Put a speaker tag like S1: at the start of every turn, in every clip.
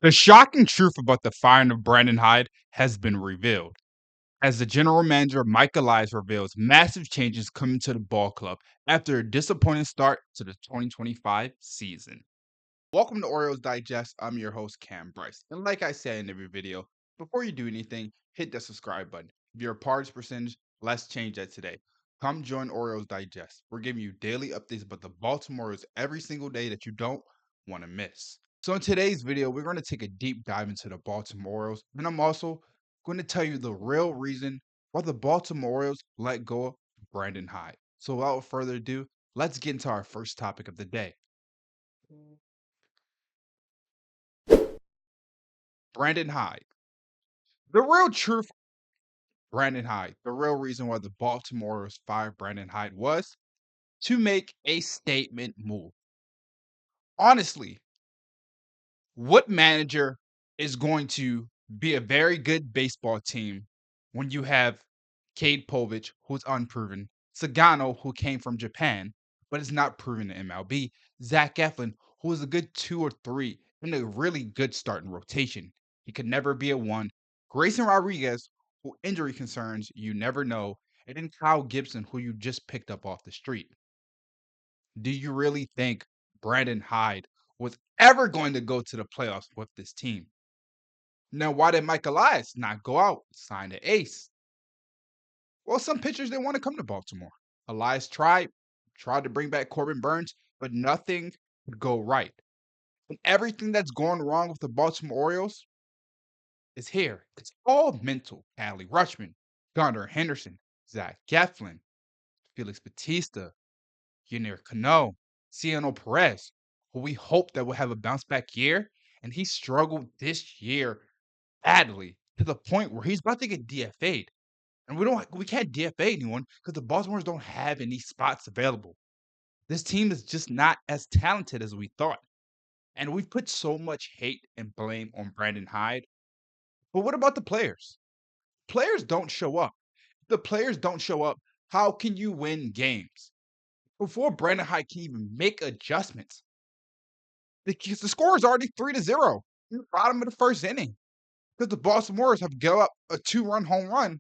S1: The shocking truth about the firing of Brandon Hyde has been revealed, as the general manager Mike Elias reveals massive changes coming to the ball club after a disappointing start to the 2025 season. Welcome to Orioles Digest. I'm your host, Kam Brice. And like I said in every video, before you do anything, hit the subscribe button. If you're a parts percentage, let's change that today. Come join Orioles Digest. We're giving you daily updates about the Baltimore Orioles every single day that you don't want to miss. So in today's video, we're going to take a deep dive into the Baltimore Orioles, and I'm also going to tell you the real reason why the Baltimore Orioles let go of Brandon Hyde. So without further ado, let's get into our first topic of the day. Brandon Hyde. The real truth, Brandon Hyde. The real reason why the Baltimore Orioles fired Brandon Hyde was to make a statement move. Honestly, what manager is going to be a very good baseball team when you have Cade Povich, who's unproven, Sagano, who came from Japan, but is not proven in MLB, Zach Eflin, who is a good 2 or 3 in a really good starting rotation. He could never be a 1. Grayson Rodriguez, who injury concerns, you never know, and then Kyle Gibson, who you just picked up off the street. Do you really think Brandon Hyde was ever going to go to the playoffs with this team? Now, why did Mike Elias not go out, sign the ace? Well, some pitchers didn't want to come to Baltimore. Elias tried to bring back Corbin Burns, but nothing could go right. And everything that's going wrong with the Baltimore Orioles is here. It's all mental. Adley Rutschman, Gunnar Henderson, Zach Eflin, Félix Bautista, Gunnar Cano, Ciano Perez, who we hope that will have a bounce back year, and he struggled this year badly to the point where he's about to get DFA'd. And we can't DFA anyone because the Baltimore's don't have any spots available. This team is just not as talented as we thought. And we've put so much hate and blame on Brandon Hyde. But what about the players? Players don't show up. If the players don't show up, how can you win games? Before Brandon Hyde can even make adjustments, the score is already 3-0 in the bottom of the first inning. Because the Baltimore's have given up a 2-run home run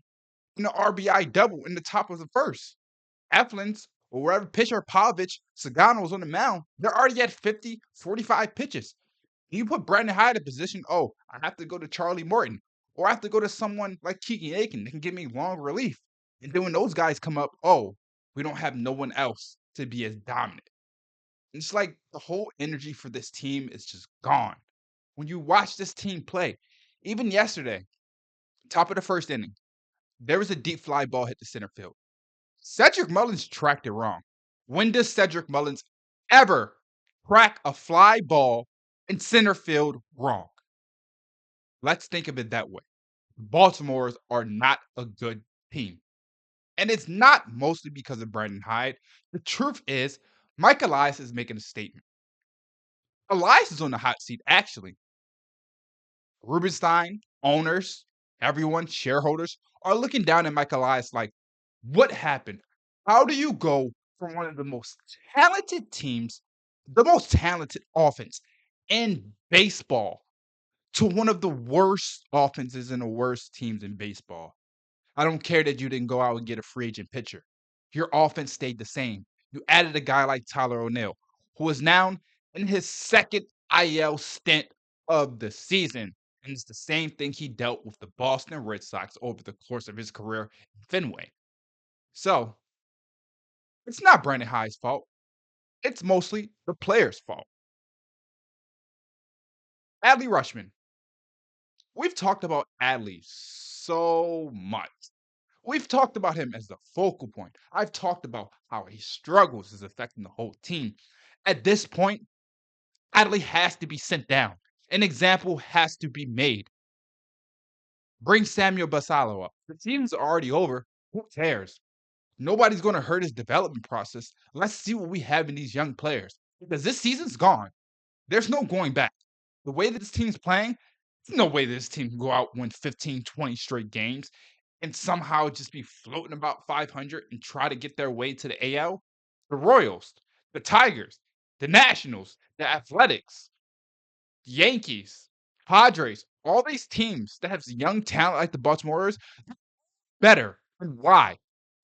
S1: and an RBI double in the top of the first. Eflin's or wherever pitcher Pavich, Sagano's on the mound, they're already at 50, 45 pitches. You put Brandon Hyde in a position, oh, I have to go to Charlie Morton, or I have to go to someone like Keegan Aiken that can give me long relief. And then when those guys come up, oh, we don't have no one else to be as dominant. It's like the whole energy for this team is just gone. When you watch this team play, even yesterday, top of the first inning, there was a deep fly ball hit to center field. Cedric Mullins tracked it wrong. When does Cedric Mullins ever track a fly ball in center field wrong? Let's think of it that way. Baltimore's are not a good team. And it's not mostly because of Brandon Hyde. The truth is, Mike Elias is making a statement. Elias is on the hot seat, actually. Rubenstein, owners, everyone, shareholders are looking down at Mike Elias like, what happened? How do you go from one of the most talented teams, the most talented offense in baseball, to one of the worst offenses and the worst teams in baseball? I don't care that you didn't go out and get a free agent pitcher. Your offense stayed the same. You added a guy like Tyler O'Neill, who is now in his second IL stint of the season. And it's the same thing he dealt with the Boston Red Sox over the course of his career in Fenway. So it's not Brandon Hyde's fault. It's mostly the players' fault. Adley Rutschman. We've talked about Adley so much. We've talked about him as the focal point. I've talked about how he struggles is affecting the whole team. At this point, Adley has to be sent down. An example has to be made. Bring Samuel Basallo up. The season's already over. Who cares? Nobody's going to hurt his development process. Let's see what we have in these young players. Because this season's gone. There's no going back. The way that this team's playing, there's no way this team can go out and win 15, 20 straight games and somehow just be floating about 500 and try to get their way to the AL. The Royals, the Tigers, the Nationals, the Athletics, the Yankees, Padres, all these teams that have young talent like the Baltimore Orioles, better. And why?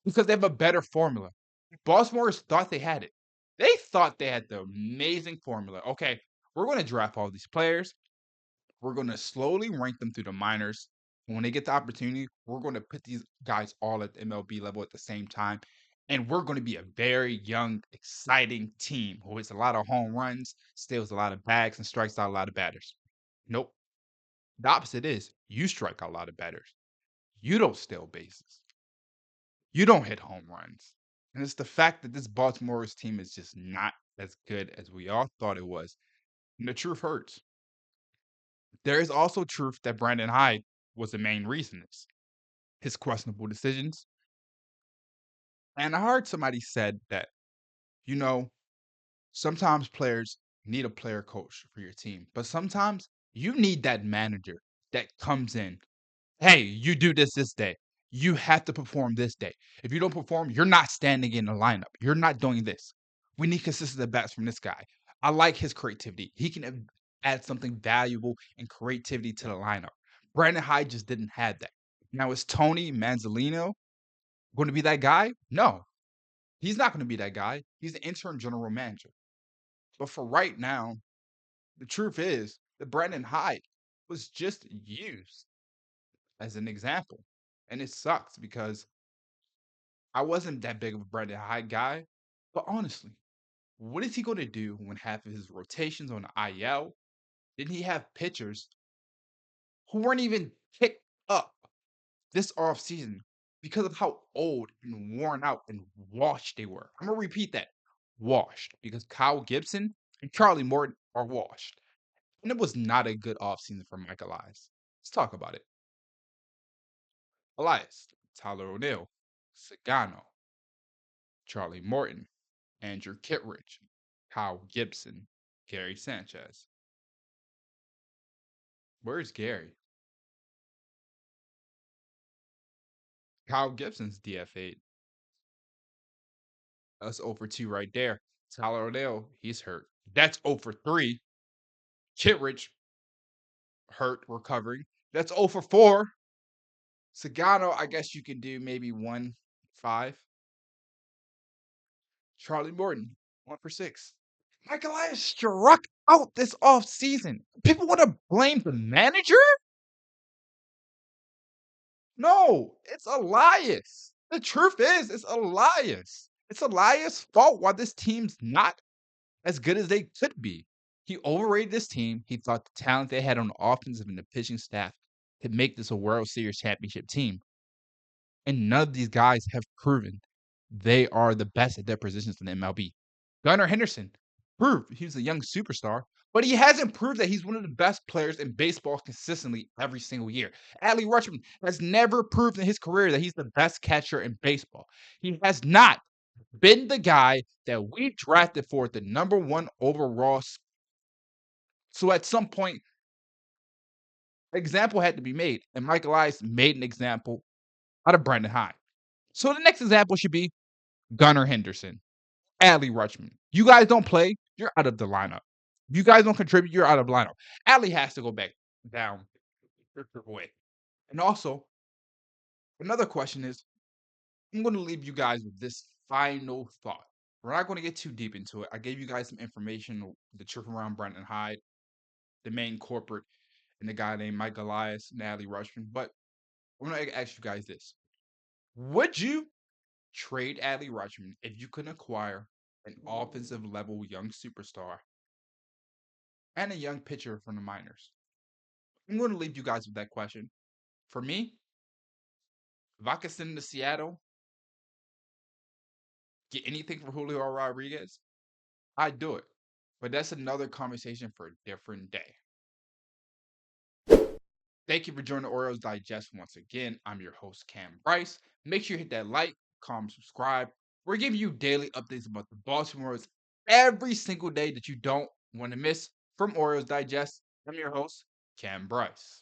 S1: Because they have a better formula. Baltimore's thought they had it. They thought they had the amazing formula. Okay, we're going to draft all these players. We're going to slowly rank them through the minors. And when they get the opportunity, we're going to put these guys all at the MLB level at the same time. And we're going to be a very young, exciting team who hits a lot of home runs, steals a lot of bags, and strikes out a lot of batters. Nope. The opposite is you strike out a lot of batters. You don't steal bases. You don't hit home runs. And it's the fact that this Baltimore's team is just not as good as we all thought it was. And the truth hurts. There is also truth that Brandon Hyde was the main reason this. His questionable decisions. And I heard somebody said that, you know, sometimes players need a player coach for your team, but sometimes you need that manager that comes in. Hey, you do this day. You have to perform this day. If you don't perform, you're not standing in the lineup. You're not doing this. We need consistent at bats from this guy. I like his creativity. He can add something valuable and creativity to the lineup. Brandon Hyde just didn't have that. Now, is Tony Manzolino going to be that guy? No, he's not going to be that guy. He's the interim general manager. But for right now, the truth is that Brandon Hyde was just used as an example. And it sucks because I wasn't that big of a Brandon Hyde guy. But honestly, what is he going to do when half of his rotations on the IL? Didn't he have pitchers who weren't even picked up this offseason because of how old and worn out and washed they were? I'm going to repeat that. Washed. Because Kyle Gibson and Charlie Morton are washed. And it was not a good offseason for Mike Elias. Let's talk about it. Elias, Tyler O'Neill, Sagano, Charlie Morton, Andrew Kittredge, Kyle Gibson, Gary Sanchez. Where's Gary? Kyle Gibson's DFA'd. That's 0 for 2 right there. Tyler O'Neill, he's hurt. That's 0 for 3. Kittredge, hurt, recovering. That's 0 for 4. Sagano, I guess you could do maybe 1-5. Charlie Morton, 1 for 6. Mike Elias struck out this offseason. People want to blame the manager? No, it's Elias. The truth is, it's Elias. It's Elias' fault why this team's not as good as they could be. He overrated this team. He thought the talent they had on the offensive and the pitching staff could make this a World Series championship team. And none of these guys have proven they are the best at their positions in the MLB. Gunnar Henderson proved he's a young superstar, but he hasn't proved that he's one of the best players in baseball consistently every single year. Adley Rutschman has never proved in his career that he's the best catcher in baseball. He has not been the guy that we drafted for the number 1 overall. So at some point, example had to be made, and Mike Elias made an example out of Brandon Hyde. So the next example should be Gunnar Henderson, Adley Rutschman. You guys don't play, you're out of the lineup. You guys don't contribute, you're out of the lineup. Adley has to go back down away. And also, another question is, I'm going to leave you guys with this final thought. We're not going to get too deep into it. I gave you guys some information, the truth around Brandon Hyde, the main corporate, and the guy named Mike Elias and Adley Rutschman. But I'm going to ask you guys this. Would you trade Adley Rutschman if you could acquire an offensive level young superstar and a young pitcher from the minors? I'm going to leave you guys with that question. For me, if I could send him to Seattle, get anything for Julio Rodriguez, I'd do it. But that's another conversation for a different day. Thank you for joining the Orioles Digest once again. I'm your host, Kam Brice. Make sure you hit that like, comment, subscribe. We're giving you daily updates about the Baltimore Orioles every single day that you don't want to miss. From Orioles Digest, I'm your host, Kam Brice.